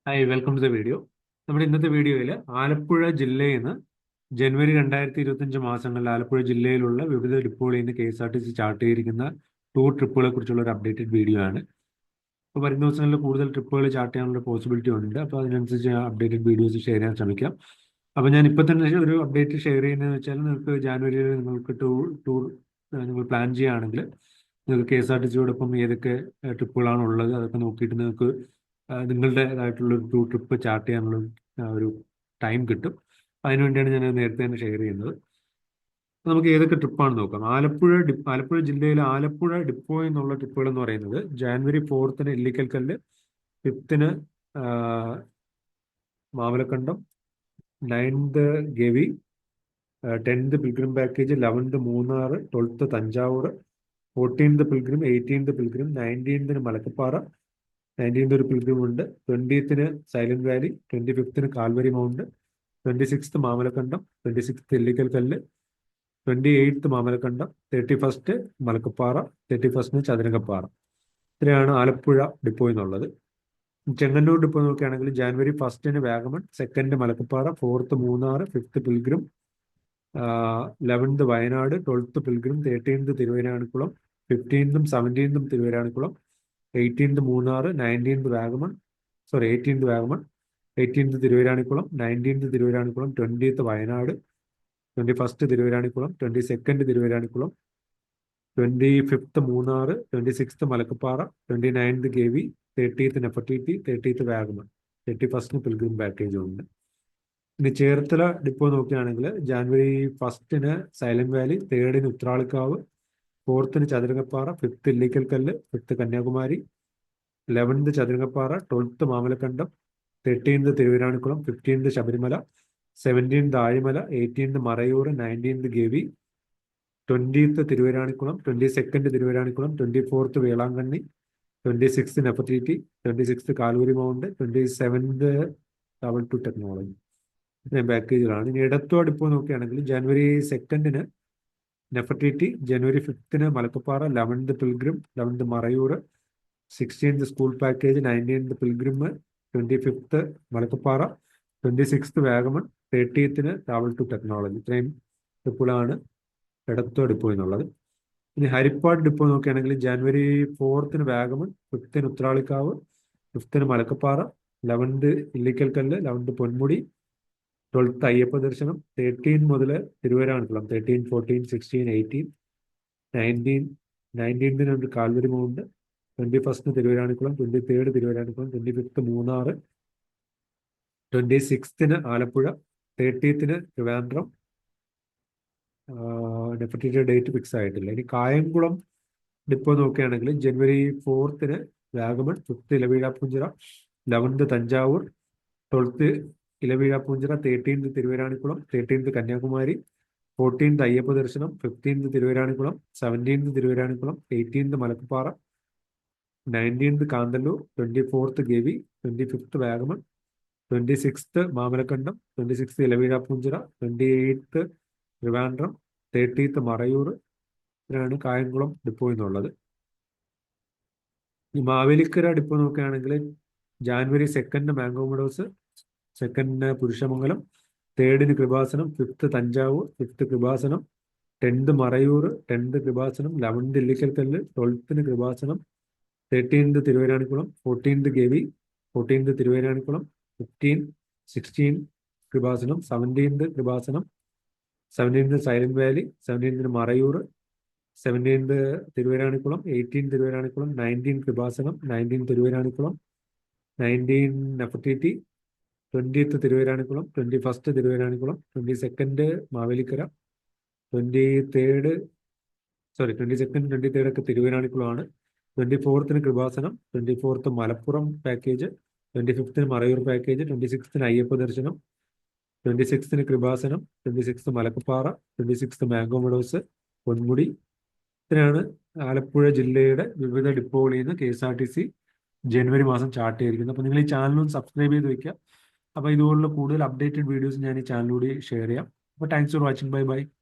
Hi welcome to the video. നമ്മുടെ ഇന്നത്തെ വീഡിയോയിൽ ആലപ്പുഴ ജില്ലയിൽ നിന്ന് ജനുവരി 2025 മാസങ്ങളിൽ ആലപ്പുഴ ജില്ലയിലുള്ള വിവിധ ഡിപ്പോകളിൽ നിന്ന് KSRTC സ്റ്റാർട്ട് ചെയ്തിരിക്കുന്ന ടൂർ ട്രിപ്പുകളെ കുറിച്ചുള്ള ഒരു അപ്ഡേറ്റഡ് വീഡിയോ ആണ്. അപ്പോൾ വരുന്ന ദിവസങ്ങളിൽ കൂടുതൽ ട്രിപ്പുകൾ സ്റ്റാർട്ട് ചെയ്യാനുള്ള പോസിബിലിറ്റി ഉണ്ട്. അപ്പോൾ അതിനനുസരിച്ച് അപ്ഡേറ്റഡ് വീഡിയോസ് ഷെയർ ചെയ്യാൻ ശ്രമിക്കാം. അപ്പോൾ ഞാൻ ഇപ്പോൾ തന്നെ ഒരു അപ്ഡേറ്റ് ഷെയർ ചെയ്യുന്നതെന്ന് വെച്ചാൽ നിങ്ങൾക്ക് ജാനുവരിയിൽ നിങ്ങൾക്ക് ടൂർ നിങ്ങൾ പ്ലാൻ ചെയ്യുകയാണെങ്കിൽ നിങ്ങൾക്ക് KSRTCയോടൊപ്പം ഏതൊക്കെ ട്രിപ്പുകളാണ് ഉള്ളത് അതൊക്കെ നോക്കിയിട്ട് നിങ്ങൾക്ക് നിങ്ങളുടേതായിട്ടുള്ള ഒരു ടൂർ ട്രിപ്പ് ചാർട്ട് ചെയ്യാനുള്ള ഒരു ടൈം കിട്ടും. അതിനുവേണ്ടിയാണ് ഞാൻ നേരത്തെ തന്നെ ഷെയർ ചെയ്യുന്നത്. അപ്പോൾ നമുക്ക് ഏതൊക്കെ ട്രിപ്പാണ് നോക്കാം. ആലപ്പുഴ ജില്ലയിലെ ആലപ്പുഴ ഡിപ്പോ എന്നുള്ള ട്രിപ്പുകൾ എന്ന് പറയുന്നത് ജാനുവരി 4 ഇല്ലിക്കൽ കല്ല്, 5 Mamalakandam, 9 Gavi, 10 pilgrim package, 11 Munnar, 12 Thanjavur, 14 pilgrim, 18 pilgrim, 19 Malakkappara, 19 ഒരു പിൽഗ്രിം ഉണ്ട്, 20 silent Valley, 25 Calvary mount, 26 Mamalakandam, 26 Illikkal കല്ല്, 28 മാമലക്കണ്ടം, 31 മലക്കപ്പാറ, 31 ചതുരംഗപ്പാറ. ഇത്രയാണ് ആലപ്പുഴ ഡിപ്പോ എന്നുള്ളത്. ചെങ്ങന്നൂർ ഡിപ്പോ നോക്കുകയാണെങ്കിൽ January 1 Vagamon, 2 Malakkappara, 4 Munnar, 5 pilgrim, 11 Wayanad, 12 pilgrim, 13 Thiruvairanikkulam, 15 17 Thiruvairanikkulam, 18 Munnar, 19 Vagamon, 18 Thiruvairanikkulam, 19 Thiruvairanikkulam, 20 Wayanad, 21 Thiruvairanikkulam, 22 Thiruvairanikkulam, 25 Munnar, 26 Malakkappara, 29 Gavi, 30 Nefertiti, 30 Vagamon, 31 pilgrim പാക്കേജും ഉണ്ട്. ഇനി ചേർത്തല ഡിപ്പോ നോക്കുകയാണെങ്കിൽ ജാനുവരി 1 സൈലന്റ് വാലി, 3 ഉത്രാളിക്കാവ്, 4 ചതുരംഗപ്പാറ, 5 ഇല്ലിക്കൽ കല്ല്, 5 Kanyakumari, 11 Chathurangappara, 12 Mamalakandam, 13 Thiruvithamkulam, 15 Sabarimala, 17 Azhimala, 18 Marayoor, 19 Gavi, 20 Thiruvithamkulam, 22 Thiruvithamkulam, 24 Velankanni, 26 Nefertiti, 26 Kalvari Mount, 27 travel to technology. ഇത്രയും പാക്കേജുകളാണ്. ഇനി എടത്വ ഡിപ്പോ നോക്കുകയാണെങ്കിൽ ജനുവരി 2 നെഫർട്ടിറ്റി, ജനുവരി 5 Malakkappara, 11 pilgrim, 11 Marayoor, 16 school package, 19 pilgrim, 25 Malakkappara, 26 Vagamon, 30 travel to technology. ഇത്രയും ട്രിപ്പുകളാണ് എടത്വ ഡിപ്പോ എന്നുള്ളത്. ഇനി ഹരിപ്പാട് ഡിപ്പോ നോക്കുകയാണെങ്കിൽ ജനുവരി 4 വാഗമൺ, 5 ഉത്രാളിക്കാവ്, 5 മലക്കപ്പാറ, 11 ഇല്ലിക്കൽ കല്ല്, 11 പൊന്മുടി, 12 അയ്യപ്പ ദർശനം, 13 മുതൽ തിരുവരാണിക്കുളം, 13 14 16 18 19 19 Calvary mount, 21 തിരുവരാണിക്കുളം, 23 തിരുവരാണിക്കുളം, 25 Munnar, 26 Alappuzha, 30 Trivandrum. Nefertiti date fix ആയിട്ടില്ല. ഇനി കായംകുളം ഡിപ്പോ നോക്കുകയാണെങ്കിൽ ജനുവരി 4 വാഗമൺ, 5 ഇലവീഴാപ്പൂഞ്ചിറ, 11 തഞ്ചാവൂർ, 12 ഇലവീഴാപ്പൂഞ്ചിറ, 13 തിരുവരാണിക്കുളം, 13 കന്യാകുമാരി, 14 അയ്യപ്പ ദർശനം, 15 തിരുവരാണിക്കുളം, 17 തിരുവരാണിക്കുളം, 18 മലക്കപ്പാറ, 19 കാന്തല്ലൂർ, 24 ഗവി, 25 വാഗമൺ, 26 മാമലക്കണ്ടം, 26 ഇലവീഴാപ്പൂഞ്ചിറ, 28 ട്രിവാൻഡ്രം, 30 മറയൂർ. ഇതിനാണ് കായംകുളം ഡിപ്പോ എന്നുള്ളത്. ഈ മാവേലിക്കര ഡിപ്പോ നോക്കുകയാണെങ്കിൽ January 2 Mango Meadows, 2 Purushamangalam, 3 Kripasanam, 5 Thanjavur, 5 Kripasanam, 10 Marayoor, 10 Kripasanam, 11 Illikkal Kallu, 12 Kripasanam, 13 Thiruvairanikkulam, 14 Gavi, 14 Thiruvairanikkulam, 15 16 Kripasanam, 17 Kripasanam, 17 Silent Valley, 17 Marayoor, 17 Thiruvairanikkulam, 18 Thiruvairanikkulam, 19 Kripasanam, 19 Thiruvairanikkulam, 19 Nefertiti, 20th Thiruvairanikkulam, 21 Thiruvairanikkulam, 22 Mavelikkara, 22nd 23rd ഒക്കെ തിരുവൈരാണിക്കുളമാണ്. 24th Kripasanam, 24th Malappuram package, 25th Marayoor package, 26th Ayyappa ദർശനം, 26th Kripasanam, 26th Malakkappara, 26th Mango Meadows, Ponmudi. ഇത്രയാണ് ആലപ്പുഴ ജില്ലയുടെ വിവിധ ഡിപ്പോകളിൽ നിന്ന് KSRTC ജനുവരി മാസം ചാർട്ട് ചെയ്തിരിക്കുന്നത്. അപ്പോൾ നിങ്ങൾ ഈ ചാനലും സബ്സ്ക്രൈബ് ചെയ്ത് വെക്കുക. അപ്പോൾ ഇതുപോലുള്ള കൂടുതൽ അപ്ഡേറ്റഡ് വീഡിയോസ് ഞാൻ ഈ ചാനലിലൂടെ ഷെയർ ചെയ്യാം. അപ്പോൾ thanks for watching. Bye bye.